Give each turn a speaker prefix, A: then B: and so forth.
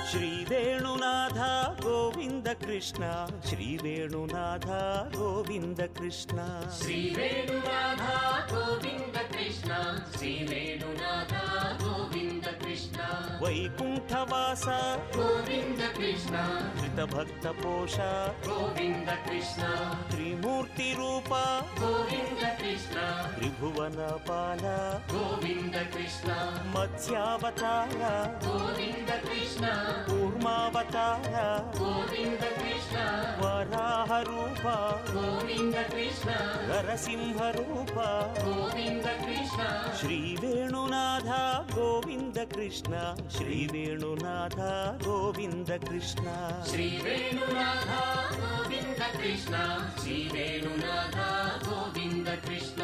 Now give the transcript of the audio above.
A: ಶ್ರೀ ವೇಣುನಾಥ ಗೋವಿಂದ ಕೃಷ್ಣ ಶ್ರೀ ವೇಣುನಾಥ ಗೋವಿಂದ ಕೃಷ್ಣ
B: ಶ್ರೀ ವೇಣುನಾಥ ಗೋವಿಂದ ಕೃಷ್ಣ ಶ್ರೀ ವೇಣುನಾಥ ಗೋವಿಂದ ಕೃಷ್ಣ
A: ವೈಕುಂಠವಾಸ
B: ಗೋವಿಂದ ಕೃಷ್ಣ
A: ಧೃತಭಕ್ತ ಪೋಷ
B: ಗೋವಿಂದ ಕೃಷ್ಣ
A: ತ್ರಿಮೂರ್ತಿ ರೂಪ
B: ಗೋವಿಂದ ಕೃಷ್ಣ
A: ತ್ರಿಭುವನ ಪಾಲ
B: ಗೋವಿಂದ ಕೃಷ್ಣ
A: ಮತ್ಸ್ಯಾವತಾರ
B: ಗೋವಿಂದ ಕೃಷ್ಣ
A: ಕೂರ್ಮಾವತಾರ
B: ಗೋವಿಂದ ಕೃಷ್ಣ
A: ವರಾಹ ರೂಪ
B: ಗೋವಿಂದ ಕೃಷ್ಣ
A: ನರಸಿಂಹ ರೂಪ
B: ಗೋವಿಂದ ಕೃಷ್ಣ
A: ಶ್ರೀ ವೇಣುನಾಥ ಗೋವಿಂದ ಕೃಷ್ಣ ಶ್ರೀ ವೇಣುನಾಥ ಗೋವಿಂದ ಕೃಷ್ಣ
B: ಶ್ರೀ ವೇಣುನಾಥ ಗೋವಿಂದ ಕೃಷ್ಣ ಶ್ರೀ ವೇಣುನಾಥ ಗೋವಿಂದ ಕೃಷ್ಣ